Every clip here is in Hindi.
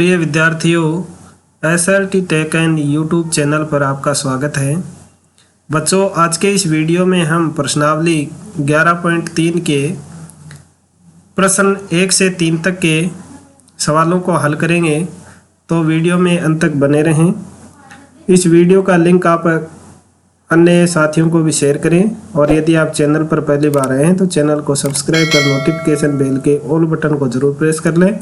प्रिय विद्यार्थियों, SRT tech and YouTube channel पर आपका स्वागत है। बच्चों, आज के इस वीडियो में हम प्रश्नावली 11.3 के प्रश्न 1 से 3 तक के सवालों को हल करेंगे, तो वीडियो में अंत तक बने रहें। इस वीडियो का लिंक आप अन्य साथियों को भी शेयर करें और यदि आप चैनल पर पहली बार आए हैं तो चैनल को सब्सक्राइब कर नोटिफिकेशन बेल के ऑल बटन को जरूर प्रेस कर लें,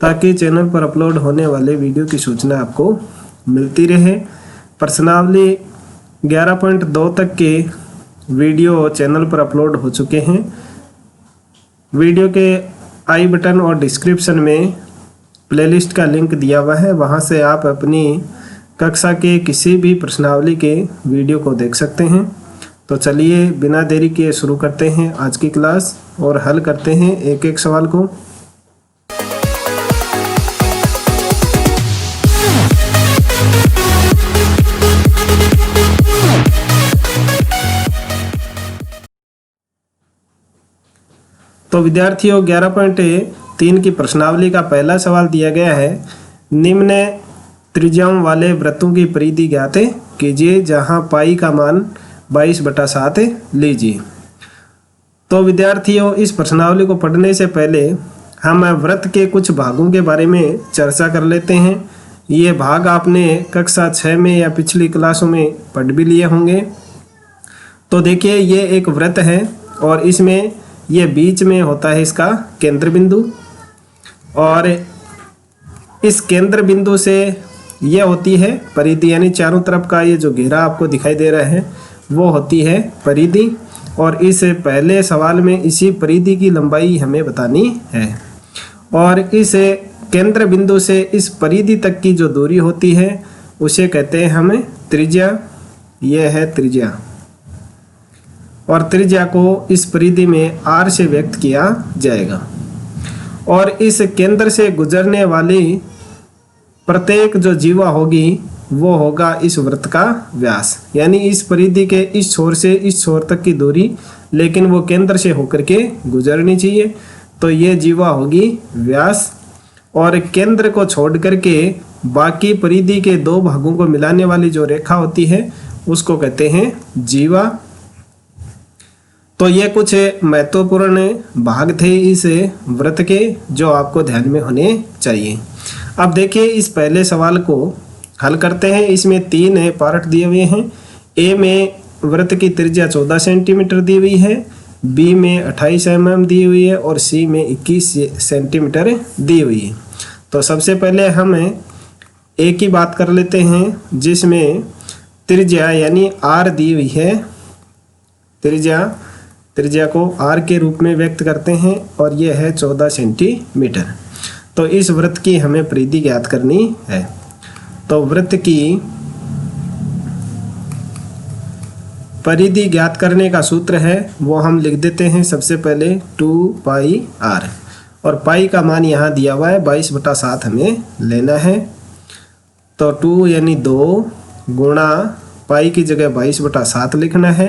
ताकि चैनल पर अपलोड होने वाले वीडियो की सूचना आपको मिलती रहे। प्रश्नावली 11.2 तक के वीडियो चैनल पर अपलोड हो चुके हैं। वीडियो के आई बटन और डिस्क्रिप्शन में प्लेलिस्ट का लिंक दिया हुआ है, वहां से आप अपनी कक्षा के किसी भी प्रश्नावली के वीडियो को देख सकते हैं। तो चलिए बिना देरी के शुरू करते हैं आज की क्लास और हल करते हैं एक एक सवाल को। तो विद्यार्थियों, 11.3 की प्रश्नावली का पहला सवाल दिया गया है, निम्न त्रिज्याओं वाले वृत्तों की परिधि ज्ञात कीजिए जहां पाई का मान 22/7 लीजिए। तो विद्यार्थियों, इस प्रश्नावली को पढ़ने से पहले हम वृत्त के कुछ भागों के बारे में चर्चा कर लेते हैं। ये भाग आपने कक्षा 6 में या पिछली क्लासों में पढ़ भी लिए होंगे। तो देखिए, ये एक वृत्त है और इसमें ये बीच में होता है इसका केंद्र बिंदु, और इस केंद्र बिंदु से ये होती है परिधि, यानी चारों तरफ का ये जो घेरा आपको दिखाई दे रहा है वो होती है परिधि। और इस पहले सवाल में इसी परिधि की लंबाई हमें बतानी है, और इस केंद्र बिंदु से इस परिधि तक की जो दूरी होती है उसे कहते हैं हम त्रिज्या। ये है त्रिज्या, और त्रिज्या को इस परिधि में r से व्यक्त किया जाएगा। और इस केंद्र से गुजरने वाली प्रत्येक जो जीवा होगी वो होगा इस वृत्त का व्यास, यानी इस परिधि के इस छोर से इस छोर तक की दूरी, लेकिन वो केंद्र से होकर के गुजरनी चाहिए। तो ये जीवा होगी व्यास, और केंद्र को छोड़ करके बाकी परिधि के दो भागों को मिलाने वाली जो रेखा होती है उसको कहते हैं जीवा। तो ये कुछ महत्वपूर्ण भाग थे इस वृत्त के जो आपको ध्यान में होने चाहिए। अब देखिए, इस पहले सवाल को हल करते हैं। इसमें 3 पार्ट दिए हुए हैं। ए में वृत्त की त्रिज्या 14 सेंटीमीटर दी हुई है, बी में 28 mm दी हुई है और सी में 21 सेंटीमीटर दी हुई है। तो सबसे पहले हम ए की बात कर लेते हैं, जिसमें त्रिज्या यानी r दी हुई है। त्रिज्या को r के रूप में व्यक्त करते हैं और यह है 14 सेंटीमीटर। तो इस वृत्त की हमें परिधि ज्ञात करनी है। तो वृत्त की परिधि ज्ञात करने का सूत्र है वो हम लिख देते हैं। सबसे पहले 2πr, और पाई का मान यहाँ दिया हुआ है 22/7 हमें लेना है। तो 2 यानी 2 गुणा पाई की जगह 22/7 लिखना है,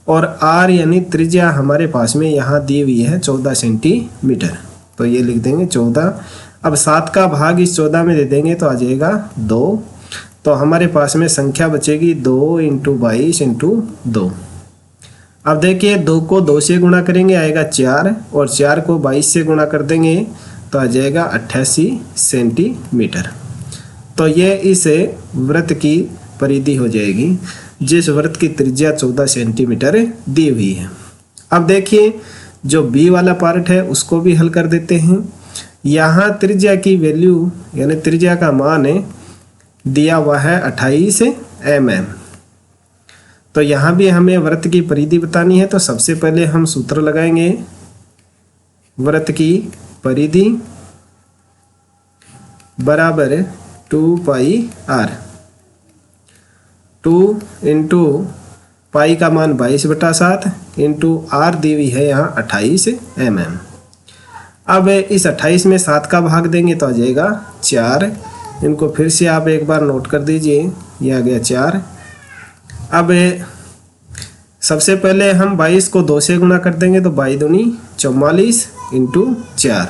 और r यानी त्रिज्या हमारे पास में यहाँ दी हुई है 14 सेंटीमीटर। तो ये लिख देंगे 14। अब 7 का भाग इस 14 में दे देंगे तो आ जाएगा 2। तो हमारे पास में संख्या बचेगी 2 × 22 × 2। अब देखिए, 2 को 2 से गुणा करेंगे आएगा 4, और 4 को 22 से गुणा कर देंगे तो आ जाएगा 88 सेंटीमीटर। तो ये इस वृत्त की परिधि हो जाएगी जिस वृत्त की त्रिज्या 14 सेंटीमीटर दी हुई है। अब देखिए, जो बी वाला पार्ट है उसको भी हल कर देते हैं। यहाँ त्रिज्या की वैल्यू यानी त्रिज्या का मान दिया हुआ है 28 mm। तो यहाँ भी हमें वृत्त की परिधि बतानी है। तो सबसे पहले हम सूत्र लगाएंगे, वृत्त की परिधि बराबर 2πr। 2 × पाई का मान 22/7 इंटू r दी हुई है यहाँ 28 mm। अब इस 28 में 7 का भाग देंगे तो आ जाएगा 4। इनको फिर से आप एक बार नोट कर दीजिए, ये आ गया 4। अब सबसे पहले हम 22 को 2 से गुणा कर देंगे तो 22 दूनी 44 × 4।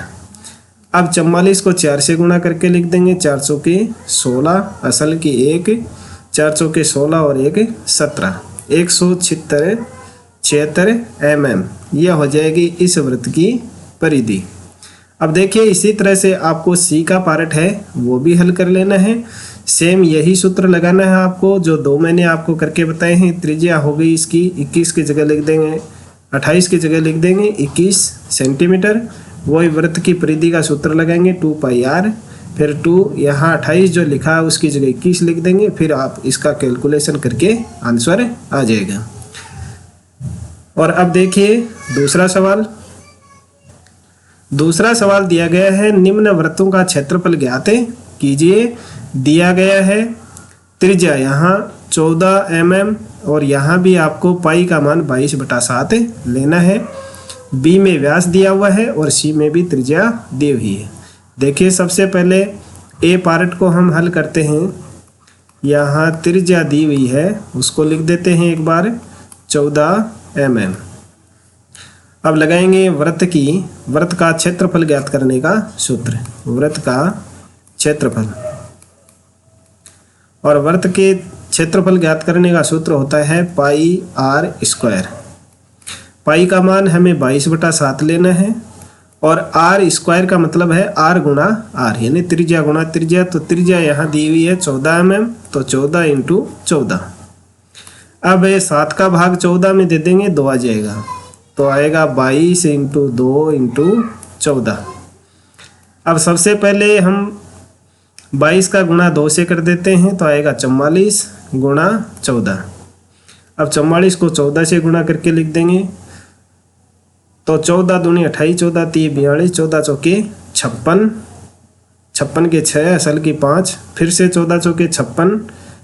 अब 44 को 4 से गुणा करके लिख देंगे, 4 चौके 16, असल की 1, 4 चौके 16 और 1 17, 176 mm यह हो जाएगी इस वृत्त की परिधि। अब देखिए इसी तरह से आपको सी का पार्ट है वो भी हल कर लेना है। सेम यही सूत्र लगाना है आपको जो दो मैंने आपको करके बताए हैं। त्रिज्या हो गई इसकी 21 की जगह लिख देंगे, 28 की जगह लिख देंगे 21 सेंटीमीटर। वही वृत्त की परिधि का सूत्र लगाएंगे 2πr, फिर 2 यहाँ 28 जो लिखा है उसकी जगह 21 लिख देंगे, फिर आप इसका कैलकुलेशन करके आंसर आ जाएगा। और अब देखिए दूसरा सवाल दिया गया है, निम्न वृत्तों का क्षेत्रफल ज्ञात कीजिए। दिया गया है त्रिज्या यहाँ 14 mm और यहाँ भी आपको पाई का मान 22/7 लेना है। बी में व्यास दिया हुआ है और सी में भी त्रिज्या दी हुई है। देखिए सबसे पहले ए पार्ट को हम हल करते हैं। यहाँ त्रिज्या दी हुई है उसको लिख देते हैं एक बार 14 mm। अब लगाएंगे वृत्त का क्षेत्रफल ज्ञात करने का सूत्र। वृत्त का क्षेत्रफल और वृत्त के क्षेत्रफल ज्ञात करने का सूत्र होता है πr²। पाई का मान हमें 22/7 लेना है और r² का मतलब है r गुणा r यानी त्रिज्या गुणा त्रिज्या। तो त्रिज्या यहाँ दी हुई है 14 mm, तो 14 × 14। अब 7 का भाग 14 में दे देंगे 2 आ जाएगा, तो आएगा 22 × 2 × 14। अब सबसे पहले हम 22 का गुणा 2 से कर देते हैं तो आएगा 44 गुणा 14। अब 44 को 14 से गुणा करके लिख देंगे तो 14 दूनी 28, 14 × 3 42, 14 चौके 56, 56 के 6 असल की 5, फिर से 14 चौके 56,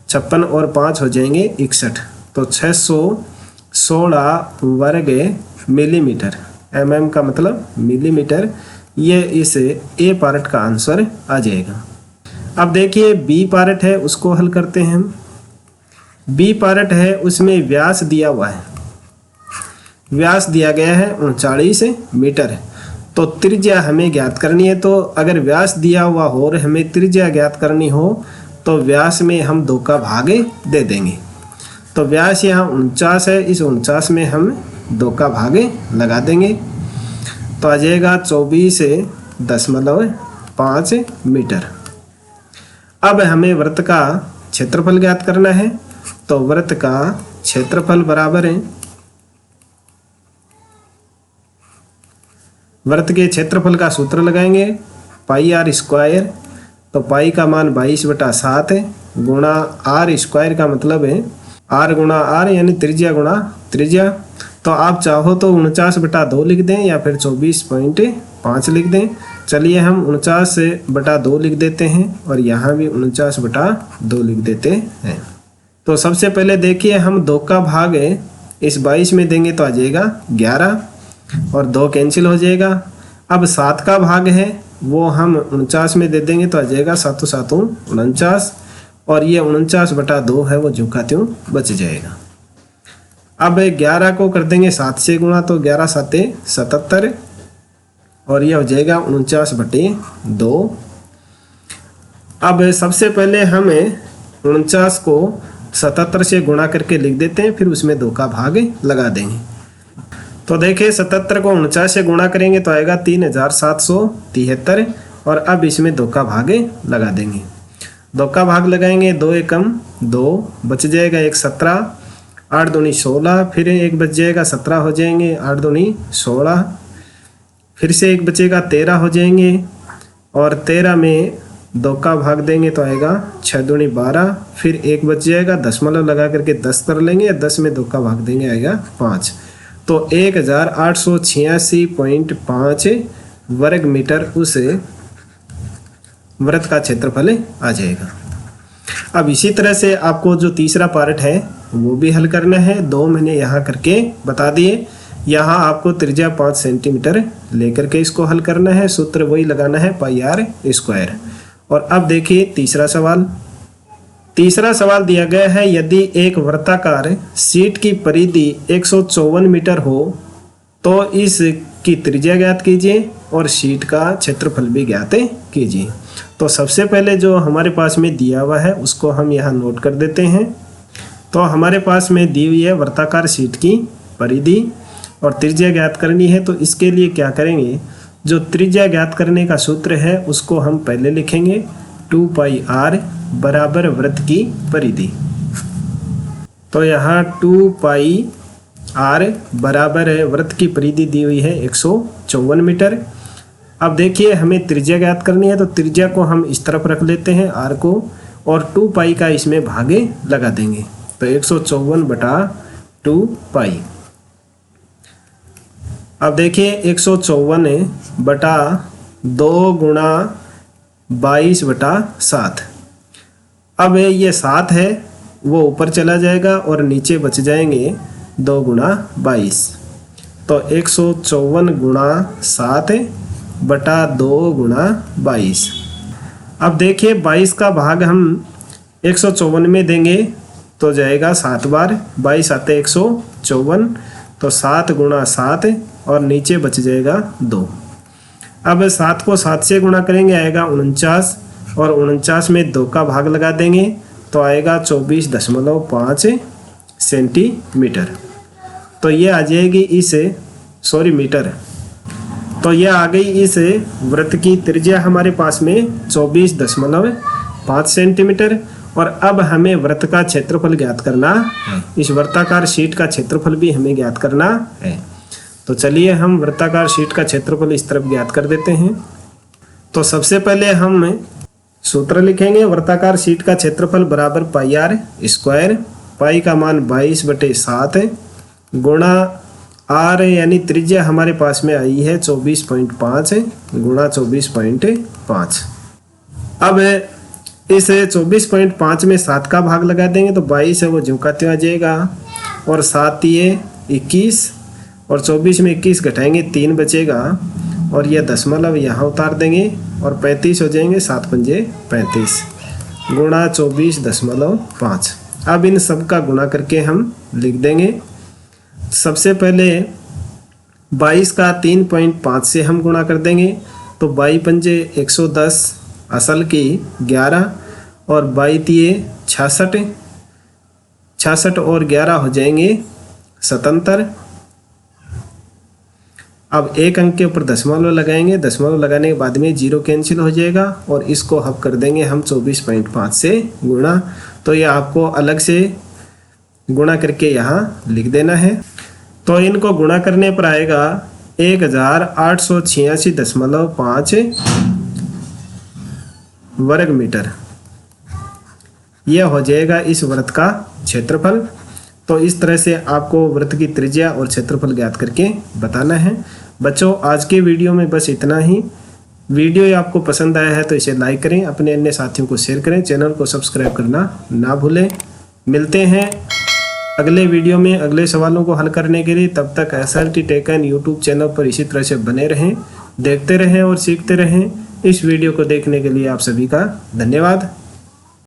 56 और 5 हो जाएंगे 61, तो 616 वर्ग मिलीमीटर। mm का मतलब मिलीमीटर। ये इस ए पार्ट का आंसर आ जाएगा। अब देखिए बी पार्ट है उसको हल करते हैं हम। बी पार्ट है उसमें व्यास दिया हुआ है, व्यास दिया गया है 39 मीटर। तो त्रिज्या हमें ज्ञात करनी है। तो अगर व्यास दिया हुआ हो और हमें त्रिज्या ज्ञात करनी हो तो व्यास में हम 2 का भाग दे देंगे। तो व्यास यहाँ 49 है, इस 49 में हम 2 का भाग लगा देंगे तो आ जाएगा 24.5 मीटर। अब हमें वृत्त का क्षेत्रफल ज्ञात करना है। तो वृत्त का क्षेत्रफल बराबर है, वृत्त के क्षेत्रफल का सूत्र लगाएंगे πr²। तो पाई का मान 22/7 है गुणा r² का मतलब है r गुणा r यानी त्रिज्या गुणा त्रिज्या। तो आप चाहो तो 49/2 लिख दें या फिर 24.5 लिख दें। चलिए हम 49/2 लिख देते हैं और यहाँ भी 49/2 लिख देते हैं। तो सबसे पहले देखिए हम 2 का भाग इस 22 में देंगे तो आ जाएगा 11 और 2 कैंसिल हो जाएगा। अब 7 का भाग है वो हम 49 में दे देंगे तो आ जाएगा 7 7 49 और ये 49/2 है वो जो का त्यों बच जाएगा। अब 11 को कर देंगे 7 से गुणा तो 11 7 77 और यह हो जाएगा 49/2। अब सबसे पहले हमें 49 को 77 से गुणा करके लिख देते हैं, फिर उसमें 2 का भाग लगा देंगे। तो देखिए 77 को 49 से गुणा करेंगे तो आएगा 3773 और अब इसमें 2 का भाग लगा देंगे। 2 का भाग लगाएंगे 2 एकम 2 बच जाएगा 1 17, 8 दूनी 16, फिर 1 बच जाएगा 17 हो जाएंगे, 8 दूनी 16, फिर से 1 बचेगा 13 हो जाएंगे और 13 में 2 का भाग देंगे तो आएगा 6 दूनी 12, फिर 1 बच जाएगा, दशमलव लगा करके 10 कर लेंगे, 10 में 2 का भाग देंगे आएगा 5। तो 1886.5 वर्ग मीटर उस वृत्त का क्षेत्रफल आ जाएगा। अब इसी तरह से आपको जो तीसरा पार्ट है वो भी हल करना है। 2 मैंने यहाँ करके बता दिए। यहाँ आपको त्रिज्या 5 सेंटीमीटर लेकर के इसको हल करना है। सूत्र वही लगाना है πr²। और अब देखिए तीसरा सवाल दिया गया है, यदि एक वृत्ताकार शीट की परिधि 154 मीटर हो तो इस की त्रिज्या ज्ञात कीजिए और शीट का क्षेत्रफल भी ज्ञात कीजिए। तो सबसे पहले जो हमारे पास में दिया हुआ है उसको हम यहाँ नोट कर देते हैं। तो हमारे पास में दी हुई है वर्ताकार शीट की परिधि और त्रिज्या ज्ञात करनी है। तो इसके लिए क्या करेंगे, जो त्रिज्या ज्ञात करने का सूत्र है उसको हम पहले लिखेंगे 2πr बराबर वृत्त की परिधि। तो यहाँ 2πr बराबर है वृत्त की परिधि दी हुई है 154 मीटर। अब देखिए हमें त्रिज्या ज्ञात करनी है, तो त्रिज्या को हम इस तरफ रख लेते हैं r को, और 2π का इसमें भागे लगा देंगे। तो 154/2π। अब देखिए 154/2 गुणा 22/7। अब ये 7 है वो ऊपर चला जाएगा और नीचे बच जाएंगे 2 गुणा 22। तो 154 गुणा 7/2 गुणा 22। अब देखिए 22 का भाग हम 154 में देंगे तो जाएगा 7 बार, 22 आते 154, तो 7 गुणा 7 और नीचे बच जाएगा 2। अब 7 को 7 से गुणा करेंगे आएगा 49, और 49 में 2 का भाग लगा देंगे तो आएगा 24.5 सेंटीमीटर। तो ये आ जाएगी मीटर। तो ये आ गई इस वृत्त की त्रिज्या हमारे पास में 24.5 सेंटीमीटर। और अब हमें वृत्त का क्षेत्रफल ज्ञात करना है। इस वृत्ताकार शीट का क्षेत्रफल भी हमें ज्ञात करना है। तो चलिए हम वृत्ताकार शीट का क्षेत्रफल इस तरफ ज्ञात कर देते हैं। तो सबसे पहले हम सूत्र लिखेंगे, वृत्ताकार शीट का क्षेत्रफल बराबर πr स्क्वायर, पाई का मान 22/7 गुणा r यानी त्रिज्या हमारे पास में आई है 24.5 गुणा 24.5। अब इस 24.5 में 7 का भाग लगा देंगे तो 22 है वो झुमकाते आ जाएगा, और 7 ये 21, और 24 में 21 घटाएंगे 3 बचेगा, और यह दशमलव यहाँ उतार देंगे और 35 हो जाएंगे, 7 पंजे 35 गुणा 24.5। अब इन सब का गुणा करके हम लिख देंगे। सबसे पहले 22 का 3.5 से हम गुणा कर देंगे तो 22 पंजे 110, असल की 11, और 22 66 और 11 हो जाएंगे 77। अब एक अंक के ऊपर दशमलव लगाएंगे, दशमलव लगाने के बाद में 0 कैंसिल हो जाएगा, और इसको हम कर देंगे हम 24.5 से गुणा। तो ये आपको अलग से गुणा करके यहाँ लिख देना है। तो इनको गुणा करने पर आएगा 1886.5 वर्ग मीटर। यह हो जाएगा इस वृत्त का क्षेत्रफल। तो इस तरह से आपको वृत्त की त्रिज्या और क्षेत्रफल ज्ञात करके बताना है। बच्चों आज के वीडियो में बस इतना ही। वीडियो आपको पसंद आया है तो इसे लाइक करें, अपने अन्य साथियों को शेयर करें, चैनल को सब्सक्राइब करना ना भूलें। मिलते हैं अगले वीडियो में अगले सवालों को हल करने के लिए। तब तक SRT Tech N YouTube channel पर इसी तरह से बने रहें, देखते रहें और सीखते रहें। इस वीडियो को देखने के लिए आप सभी का धन्यवाद।